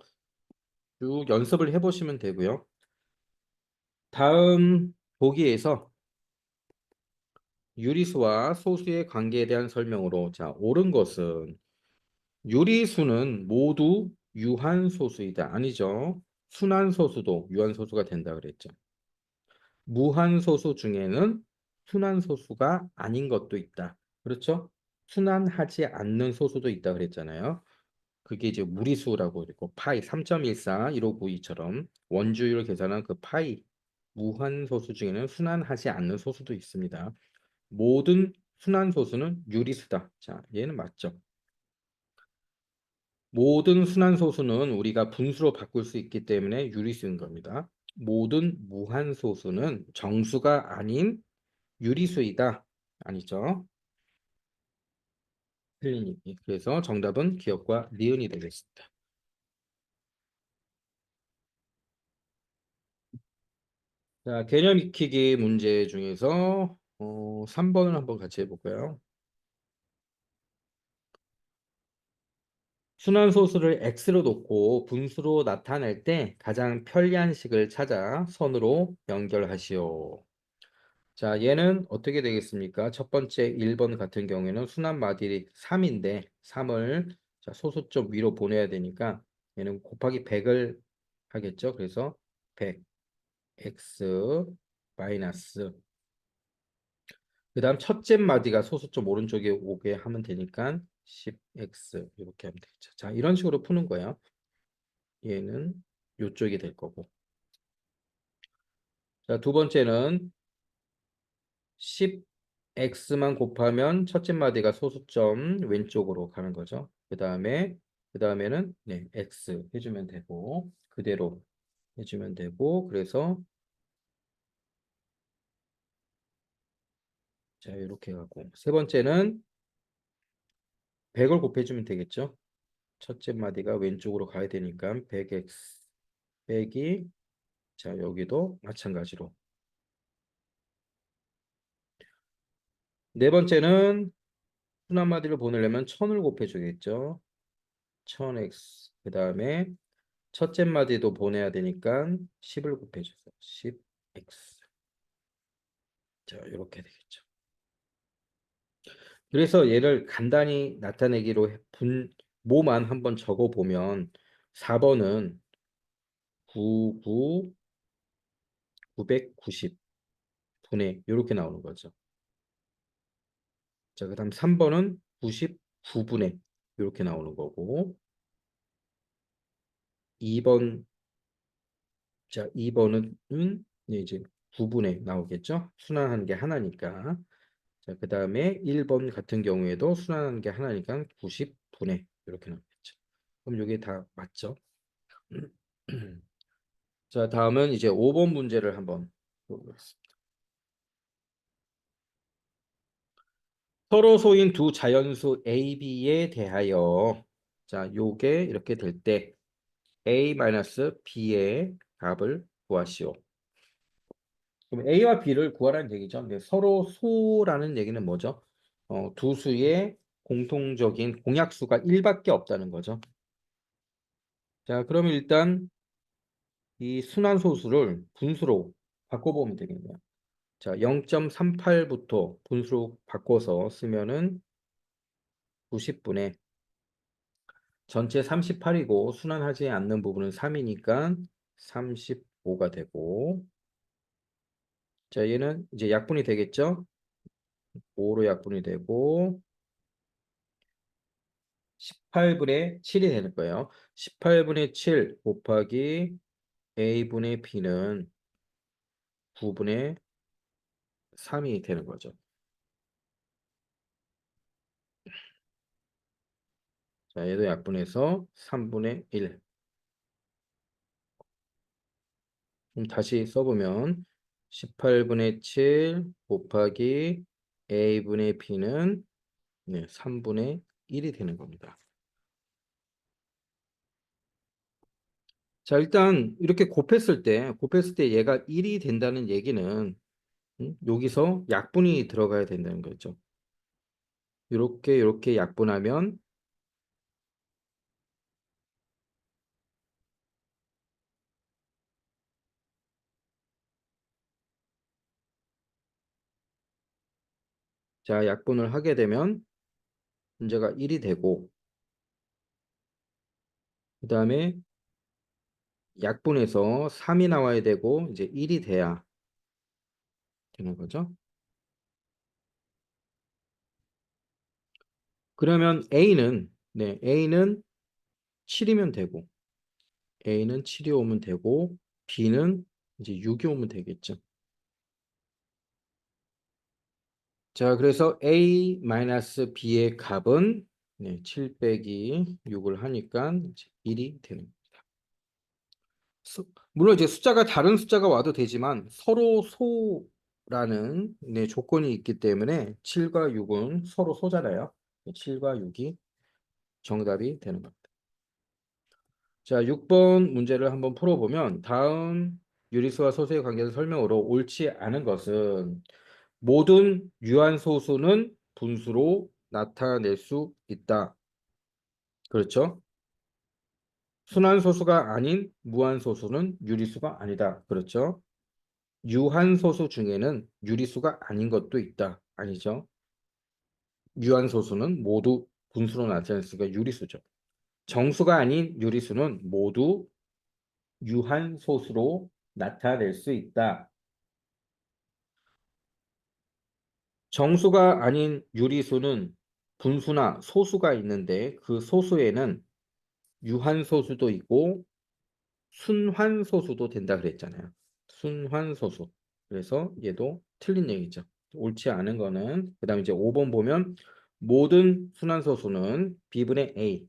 쭉 연습을 해보시면 되고요. 다음 보기에서 유리수와 소수의 관계에 대한 설명으로, 자, 옳은 것은 유리수는 모두 유한소수이다. 아니죠. 순환소수도 유한소수가 된다 그랬죠. 무한소수 중에는 순환소수가 아닌 것도 있다. 그렇죠? 순환하지 않는 소수도 있다 그랬잖아요. 그게 이제 무리수라고 그랬고 파이 3.14 1592처럼 원주율을 계산한 그 파이 무한소수 중에는 순환하지 않는 소수도 있습니다. 모든 순환소수는 유리수다. 자, 얘는 맞죠. 모든 순환소수는 우리가 분수로 바꿀 수 있기 때문에 유리수인 겁니다. 모든 무한소수는 정수가 아닌 유리수이다. 아니죠. 틀린 얘기. 그래서 정답은 기억과 니은이 되겠습니다. 자, 개념 익히기 문제 중에서 3번을 한번 같이 해볼까요? 순환소수를 x로 놓고 분수로 나타낼 때 가장 편리한 식을 찾아 선으로 연결하시오. 자, 얘는 어떻게 되겠습니까? 첫 번째 1번 같은 경우에는 순환 마딜이 3인데 3을 자, 소수점 위로 보내야 되니까 얘는 곱하기 100을 하겠죠. 그래서 100 x 마이너스 그다음 첫째 마디가 소수점 오른쪽에 오게 하면 되니까 10x 이렇게 하면 되겠죠. 자, 이런 식으로 푸는 거예요. 얘는 요쪽이 될 거고. 자, 두 번째는 10x만 곱하면 첫째 마디가 소수점 왼쪽으로 가는 거죠. 그 다음에는 네, x 해주면 되고 그대로 해주면 되고 그래서 자 이렇게 가고 세 번째는 100을 곱해주면 되겠죠. 첫째 마디가 왼쪽으로 가야 되니까 100x 빼기 자 여기도 마찬가지로 네 번째는 순한 마디를 보내려면 1000을 곱해주겠죠. 1000x 그 다음에 첫째 마디도 보내야 되니까 10을 곱해주세요. 10x 자 이렇게 되겠죠. 그래서 얘를 간단히 나타내기로 모만 한번 적어보면 4번은 99 990 분의 이렇게 나오는 거죠. 자, 그다음 3번은 99분의 이렇게 나오는 거고 2번 자, 2번은 이제 9분의 나오겠죠? 순환하는 게 하나니까. 자, 그다음에 1번 같은 경우에도 순환하는 게 하나니까 90분의 이렇게 나오겠죠. 그럼 이게 다 맞죠? 자, 다음은 이제 5번 문제를 한번 보겠습니다. 서로 소인 두 자연수 A, B에 대하여 자, 요게 이렇게 될 때 a-b의 값을 구하시오. 그럼 a와 b를 구하라는 얘기죠. 근데 서로 소라는 얘기는 뭐죠? 두 수의 공통적인 공약수가 1밖에 없다는 거죠. 자, 그러면 일단 이 순환소수를 분수로 바꿔보면 되겠네요. 자, 0.38부터 분수로 바꿔서 쓰면은 90분의 전체 38이고 순환하지 않는 부분은 3이니까 35가 되고, 자, 얘는 이제 약분이 되겠죠? 5로 약분이 되고 18분의 7이 되는 거예요. 18분의 7 곱하기 a분의 b는 9분의 3이 되는 거죠. 자, 얘도 약분해서 3분의 1. 그럼 다시 써보면 18분의 7 곱하기 a분의 b는 3분의 1이 되는 겁니다. 자, 일단 이렇게 곱했을 때 얘가 1이 된다는 얘기는 여기서 약분이 들어가야 된다는 거죠. 이렇게 약분하면, 자, 약분을 하게 되면 문제가 1이 되고, 그 다음에 약분해서 3이 나와야 되고 이제 1이 돼야 되는 거죠. 그러면 A는 7이면 되고, A는 7이 오면 되고, B는 이제 6이 오면 되겠죠. 자, 그래서 A-B의 값은 7 빼기 6을 하니까 이제 1이 되는 겁니다. 물론 이제 숫자가 다른 숫자가 와도 되지만 서로 소라는 조건이 있기 때문에 7과 6은 서로 소잖아요. 7과 6이 정답이 되는 겁니다. 자, 6번 문제를 한번 풀어보면 다음 유리수와 소수의 관계를 설명으로 옳지 않은 것은 모든 유한소수는 분수로 나타낼 수 있다. 그렇죠? 순환소수가 아닌 무한소수는 유리수가 아니다. 그렇죠? 유한소수 중에는 유리수가 아닌 것도 있다. 아니죠? 유한소수는 모두 분수로 나타낼 수가 유리수죠. 정수가 아닌 유리수는 모두 유한소수로 나타낼 수 있다. 정수가 아닌 유리수는 분수나 소수가 있는데 그 소수에는 유한소수도 있고 순환소수도 된다 그랬잖아요. 순환소수. 그래서 얘도 틀린 얘기죠. 옳지 않은 거는 그다음에 이제 5번 보면 모든 순환소수는 B분의 A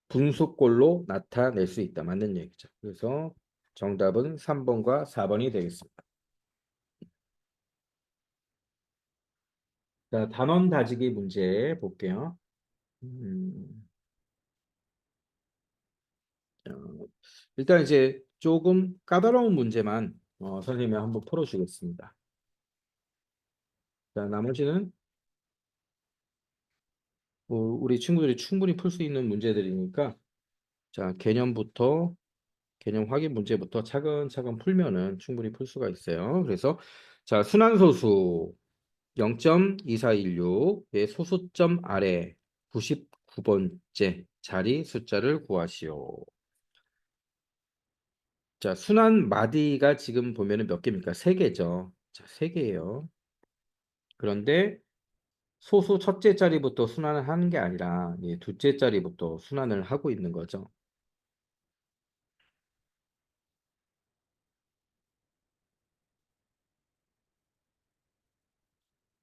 분수꼴로 나타낼 수 있다. 맞는 얘기죠. 그래서 정답은 3번과 4번이 되겠습니다. 자, 단원 다지기 문제 볼게요. 음, 어, 일단 이제 조금 까다로운 문제만 선생님이 한번 풀어주겠습니다. 자, 나머지는 우리 친구들이 충분히 풀 수 있는 문제들이니까 자, 개념 확인 문제부터 차근차근 풀면은 충분히 풀 수가 있어요. 그래서 자, 순환소수 0.2416의 소수점 아래 99번째 자리 숫자를 구하시오. 자, 순환 마디가 지금 보면은 몇 개입니까? 3개죠. 자, 3개예요. 그런데 소수 첫째 자리부터 순환을 하는 게 아니라 둘째 자리부터 순환을 하고 있는 거죠.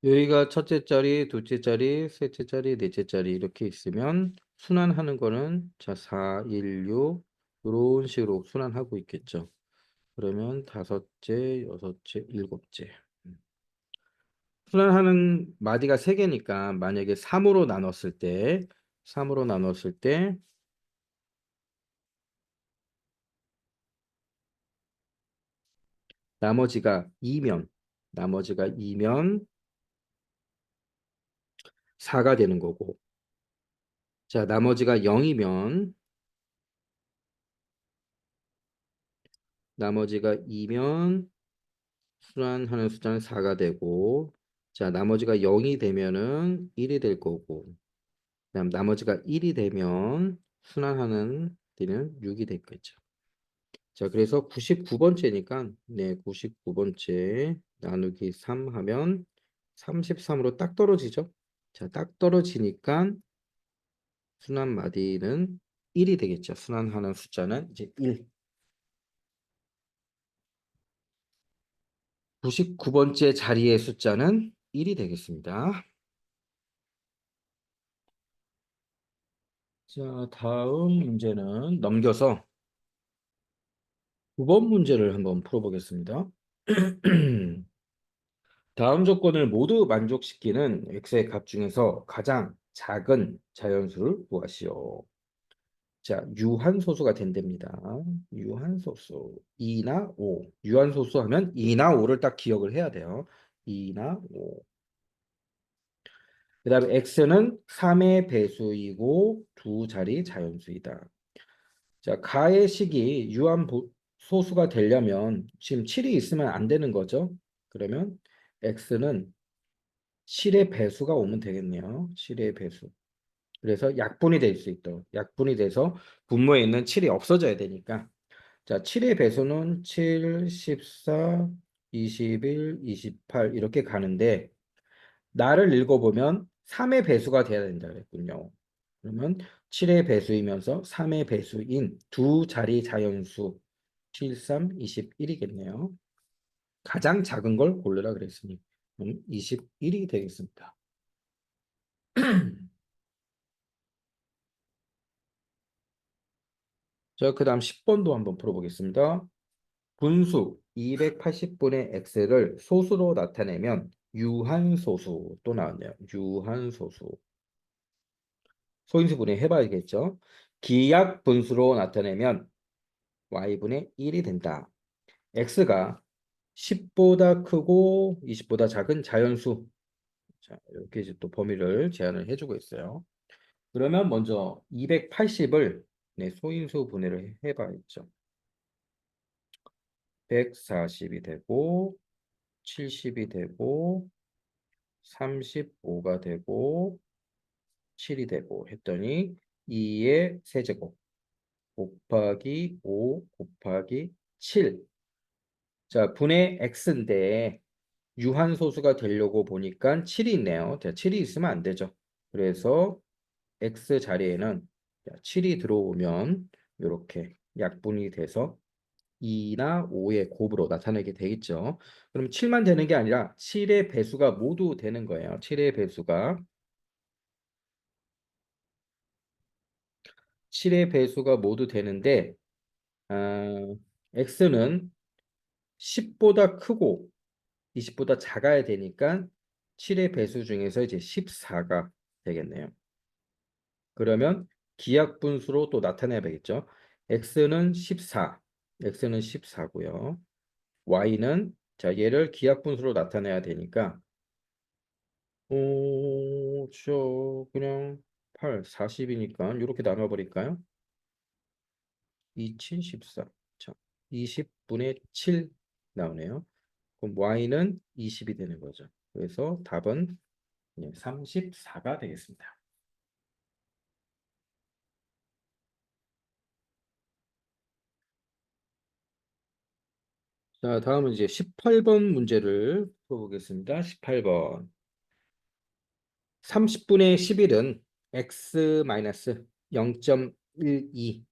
여기가 첫째 자리, 둘째 자리, 셋째 자리, 넷째 자리 이렇게 있으면 순환하는 거는 자, 4, 1, 6 이런 식으로 순환하고 있겠죠. 그러면 다섯째, 여섯째, 일곱째. 순환하는 마디가 3개니까 만약에 3으로 나눴을 때 나머지가 2면, 나머지가 2면 4가 되는 거고, 자, 나머지가 0이면, 나머지가 2면 순환하는 숫자는 4가 되고, 자, 나머지가 0이 되면은 1이 될 거고, 그다음 나머지가 1이 되면 순환하는 데는 6이 됐겠죠. 자, 그래서 99번째니까, 네, 99번째 나누기 3 하면 33으로 딱 떨어지죠. 자, 딱 떨어지니까 순환 마디는 1이 되겠죠. 순환하는 숫자는 이제 1. 99번째 자리의 숫자는 1이 되겠습니다. 자, 다음 문제는 넘겨서 9번 문제를 한번 풀어보겠습니다. 다음 조건을 모두 만족시키는 x의 값 중에서 가장 작은 자연수를 구하시오. 자, 유한소수가 된답니다. 유한소수 2나 5. 유한소수 하면 2나 5를 딱 기억을 해야 돼요. 2나 5. 그 다음에 x는 3의 배수이고 두 자리 자연수이다. 자, 가의 식이 소수가 되려면 지금 7이 있으면 안 되는 거죠. 그러면 x는 7의 배수가 오면 되겠네요. 7의 배수. 그래서 약분이 될 수 있도록 약분이 돼서 분모에 있는 7이 없어져야 되니까 자, 7의 배수는 7, 14, 21, 28 이렇게 가는데 나를 읽어보면 3의 배수가 돼야 된다 그랬군요. 그러면 7의 배수이면서 3의 배수인 두 자리 자연수 7, 3, 21이겠네요. 가장 작은 걸 고르라 그랬으니 21이 되겠습니다. 자, 그 다음 10번도 한번 풀어보겠습니다. 분수 280분의 x를 소수로 나타내면 유한소수 또 나왔네요. 유한소수. 소인수분해 해봐야겠죠. 기약 분수로 나타내면 y분의 1이 된다. x가 10보다 크고 20보다 작은 자연수. 자, 이렇게 이제 또 범위를 제한을 해주고 있어요. 그러면 먼저 280을 네, 소인수 분해를 해봐야죠. 140이 되고 70이 되고 35가 되고 7이 되고 했더니 2의 세제곱 곱하기 5 곱하기 7. 자, 분의 x인데 유한소수가 되려고 보니까 7이 있네요. 자, 7이 있으면 안 되죠. 그래서 x 자리에는 7이 들어오면 이렇게 약분이 돼서 2나 5의 곱으로 나타내게 되겠죠. 그럼 7만 되는 게 아니라 7의 배수가 모두 되는 거예요. 7의 배수가 7의 배수가 모두 되는데 x는 10보다 크고 20보다 작아야 되니까 7의 배수 중에서 이제 14가 되겠네요. 그러면 기하분수로 또 나타내야 되겠죠. x는 14, x는 14고요. y는 자 얘를 기하분수로 나타내야 되니까 그냥 8, 40이니까 이렇게 나눠버릴까요? 2, 7, 14. 자, 20분의 7 나오네요. 그럼 y는 20이 되는 거죠. 그래서 답은 34가 되겠습니다. 자, 다음은 이제 18번 문제를 풀어보겠습니다. 18번. 30분의 11은 x-0.12,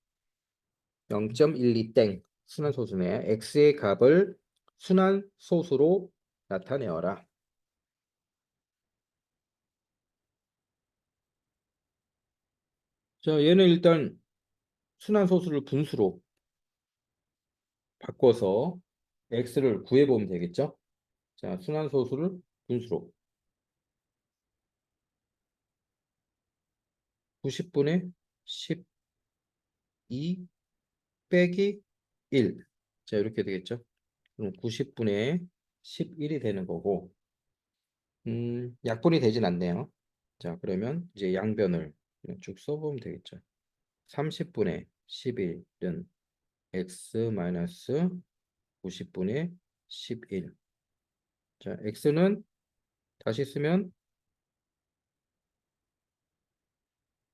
0.12땡 순환소수네. x의 값을 순환소수로 나타내어라. 자, 얘는 일단 순환소수를 분수로 바꿔서 x를 구해보면 되겠죠? 자, 순환소수를 분수로 90분의 12 빼기 1. 자, 이렇게 되겠죠? 그럼 90분의 11이 되는 거고, 약분이 되진 않네요. 자, 그러면 이제 양변을 그냥 쭉 써보면 되겠죠. 30분의 11은 x 마이너스 90분의 11. 자, x는 다시 쓰면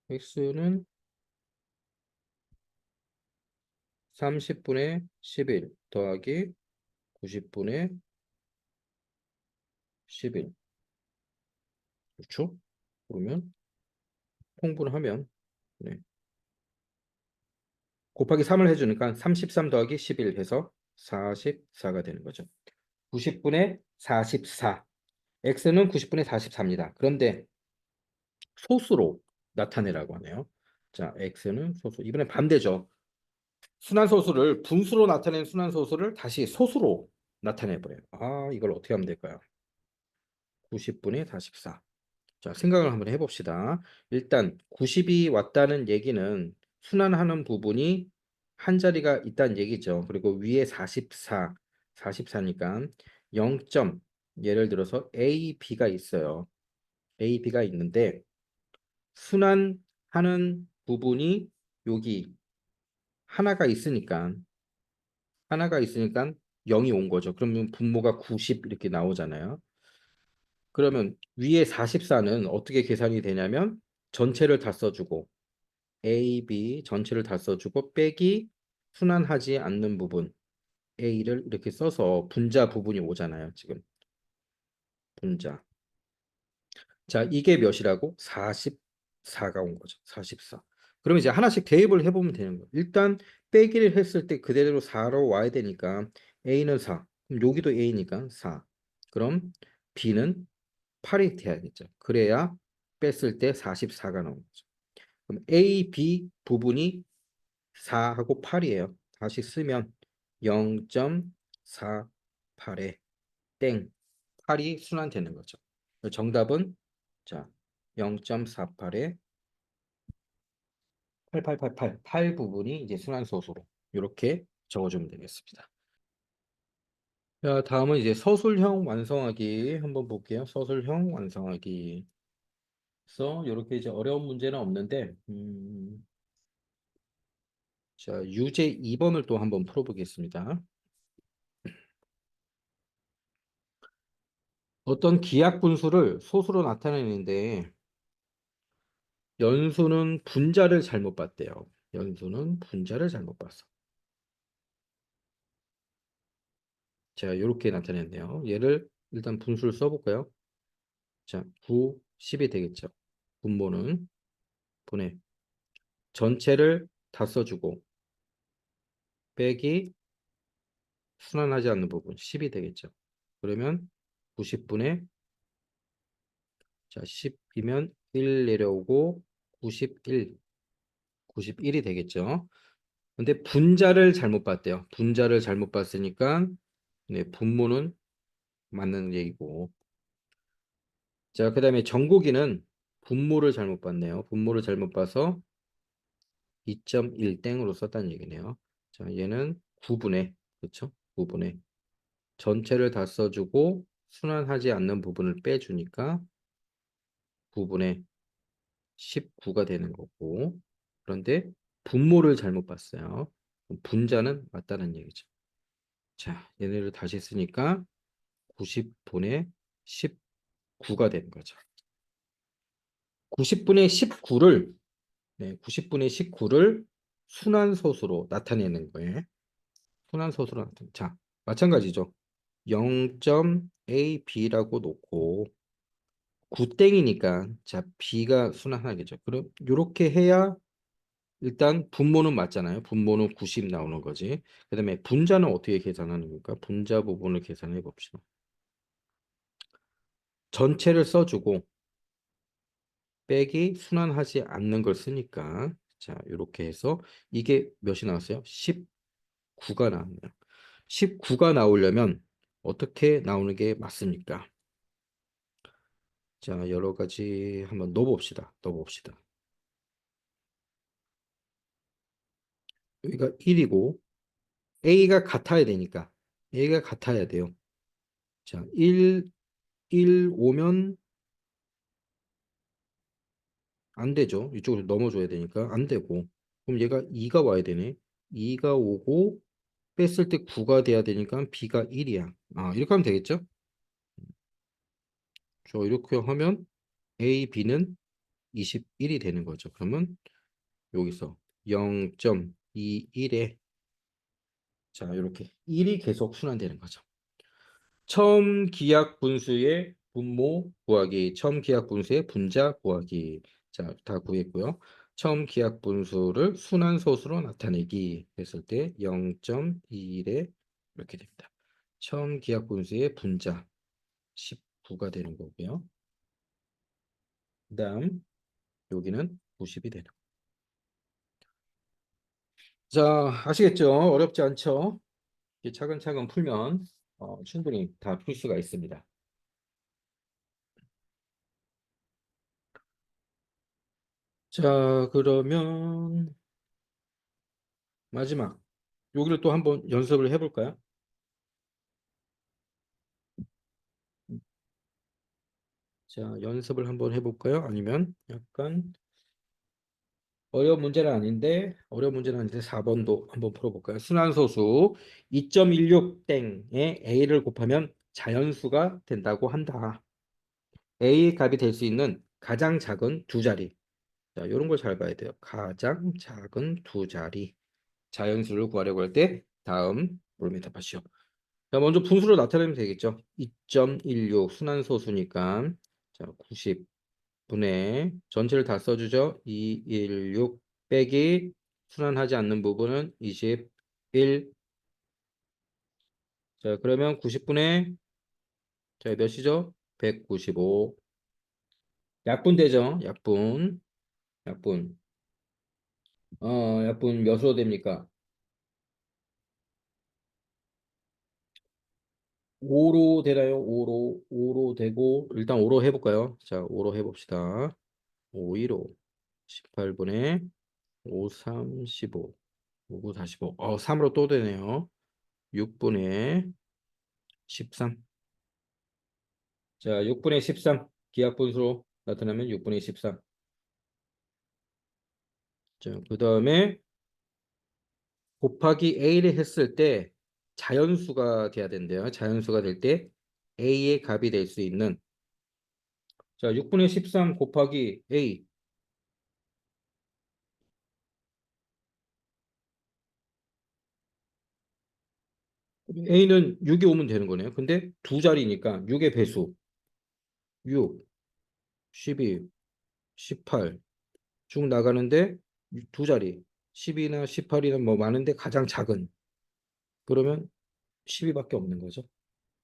x는 30분의 11 더하기 90분의 11. 그렇죠? 그러면 통분하면 네. 곱하기 3을 해주니까 33 더하기 11 해서 44가 되는 거죠. 90분의 44. x는 90분의 44입니다. 그런데 소수로 나타내라고 하네요. 자, x는 소수. 이번엔 반대죠. 순환소수를 분수로 나타낸 순환소수를 다시 소수로 나타내버려요. 아, 이걸 어떻게 하면 될까요? 90분의 44. 자, 생각을 한번 해봅시다. 일단 90이 왔다는 얘기는 순환하는 부분이 한 자리가 있다는 얘기죠. 그리고 위에 44, 44니까 0점, 예를 들어서 A, B가 있어요. A, B가 있는데 순환하는 부분이 여기 하나가 있으니까 0이 온 거죠. 그러면 분모가 90 이렇게 나오잖아요. 그러면 위에 44는 어떻게 계산이 되냐면 전체를 다 써주고 A, B 전체를 다 써주고 빼기 순환하지 않는 부분 A를 이렇게 써서 분자 부분이 오잖아요. 지금 분자. 자, 이게 몇이라고? 44가 온 거죠. 44. 그럼 이제 하나씩 대입을 해보면 되는 거예요. 일단 빼기를 했을 때 그대로 4로 와야 되니까 A는 4. 그럼 여기도 A니까 4. 그럼 B는 8이 돼야겠죠. 그래야 뺐을 때 44가 나오는 거죠. 그럼 A, B 부분이 4하고 8이에요. 다시 쓰면 0.48에 땡 8이 순환되는 거죠. 정답은 자 0.48에 8888 8 부분이 이제 순환소수로 이렇게 적어주면 되겠습니다. 자, 다음은 이제 서술형 완성하기 한번 볼게요. 서술형 완성하기. 그래서 이렇게 이제 어려운 문제는 없는데 자, 유제 2번을 또 한번 풀어보겠습니다. 어떤 기하 분수를 소수로 나타내는데 연수는 분자를 잘못 봤대요. 연수는 분자를 잘못 봤어. 자, 이렇게 나타냈네요. 얘를 일단 분수를 써볼까요? 자, 9, 10이 되겠죠. 분모는 분해. 전체를 다 써주고 빼기 순환하지 않는 부분 10이 되겠죠. 그러면 90분의 자, 10이면 1 내려오고 91, 91이 되겠죠. 근데 분자를 잘못 봤대요. 분자를 잘못 봤으니까 네, 분모는 맞는 얘기고. 자, 그다음에 정고기는 분모를 잘못 봤네요. 분모를 잘못 봐서 2.1 땡으로 썼다는 얘기네요. 자, 얘는 9분의 그렇죠? 9분의 전체를 다 써주고 순환하지 않는 부분을 빼주니까 9분의 19가 되는 거고. 그런데 분모를 잘못 봤어요. 분자는 맞다는 얘기죠. 자, 얘네를 다시 쓰니까 90분의 19가 되는 거죠. 90분의 19를 네, 90분의 19를 순환소수로 나타내는 거예요. 순환소수로 나타내. 자, 마찬가지죠. 0.ab라고 놓고 9땡이니까 자, b가 순환하겠죠. 그럼 이렇게 해야 일단 분모는 맞잖아요. 분모는 90 나오는 거지. 그다음에 분자는 어떻게 계산하는 겁니까? 분자 부분을 계산해 봅시다. 전체를 써주고 빼기 순환하지 않는 걸 쓰니까 자 이렇게 해서 이게 몇이 나왔어요? 19가 나왔네요. 19가 나오려면 어떻게 나오는 게 맞습니까? 자 여러 가지 한번 넣어봅시다. 넣어봅시다. 여기가 1이고 A가 같아야 되니까 A가 같아야 돼요. 자, 1 오면 안 되죠. 이쪽으로 넘어줘야 되니까 안 되고. 그럼 얘가 2가 와야 되네. 2가 오고 뺐을 때 9가 돼야 되니까 B가 1이야. 아, 이렇게 하면 되겠죠? 저 이렇게 하면 A, B는 21이 되는 거죠. 그러면 여기서 0.21에 자, 이렇게 1이 계속 순환되는 거죠. 처음 기약 분수의 분모 구하기, 처음 기약 분수의 분자 구하기. 자, 다 구했고요. 처음 기약 분수를 순환소수로 나타내기 했을 때 0.21에 이렇게 됩니다. 처음 기약 분수의 분자 19가 되는 거고요. 그다음 여기는 90이 되는 거예요. 자, 아시겠죠? 어렵지 않죠? 이렇게 차근차근 풀면 충분히 다 풀 수가 있습니다. 자, 그러면 마지막 여기를 또 한번 연습을 해볼까요? 자, 연습을 한번 해볼까요? 아니면 약간 어려운 문제는 아닌데 4번도 한번 풀어볼까요? 순환소수 2.16 땡에 A를 곱하면 자연수가 된다고 한다. A의 값이 될 수 있는 가장 작은 두 자리. 자, 이런 걸 잘 봐야 돼요. 가장 작은 두 자리. 자연수를 구하려고 할 때 다음 물음에 답하시오. 자, 먼저 분수로 나타내면 되겠죠. 2.16 순환소수니까 자, 90분의 전체를 다 써주죠. 216 빼기 순환하지 않는 부분은 21. 자, 그러면 90분의 자, 몇이죠? 195. 약분되죠. 약분. 약분. 약분 몇으로 됩니까? 5로 되나요? 5로 되고 일단 5로 해볼까요? 자, 5로 해봅시다. 5, 1호 18분의 5, 3, 15 5, 9, 45 3으로 또 되네요. 6분의 13 자, 6분의 13 기하분수로 나타나면 6분의 13 자, 그 다음에 곱하기 A를 했을 때 자연수가 돼야 된대요. 자연수가 될 때 A의 값이 될 수 있는 자, 6분의 13 곱하기 A A는 6이 오면 되는 거네요. 근데 두 자리니까 6의 배수 6, 12, 18 쭉 나가는데 두 자리 10이나 18이나 뭐 많은데 가장 작은 그러면 10이밖에 없는 거죠.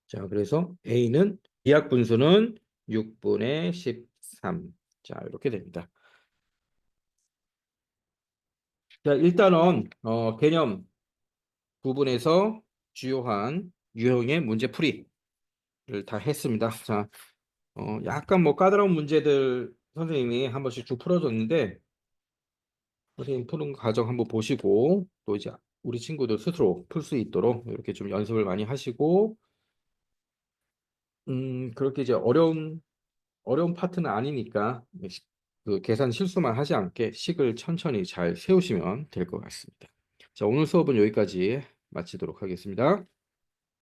자, 그래서 A는 기하 분수는 6분의 13. 자, 이렇게 됩니다. 자, 일단은 개념 부분에서 주요한 유형의 문제풀이를 다 했습니다. 자, 약간 뭐 까다로운 문제들 선생님이 한 번씩 쭉 풀어줬는데 선생님 푸는 과정 한번 보시고 또 이제 우리 친구들 스스로 풀 수 있도록 이렇게 좀 연습을 많이 하시고 그렇게 이제 어려운 파트는 아니니까 그 계산 실수만 하지 않게 식을 천천히 잘 세우시면 될 것 같습니다. 자, 오늘 수업은 여기까지 마치도록 하겠습니다.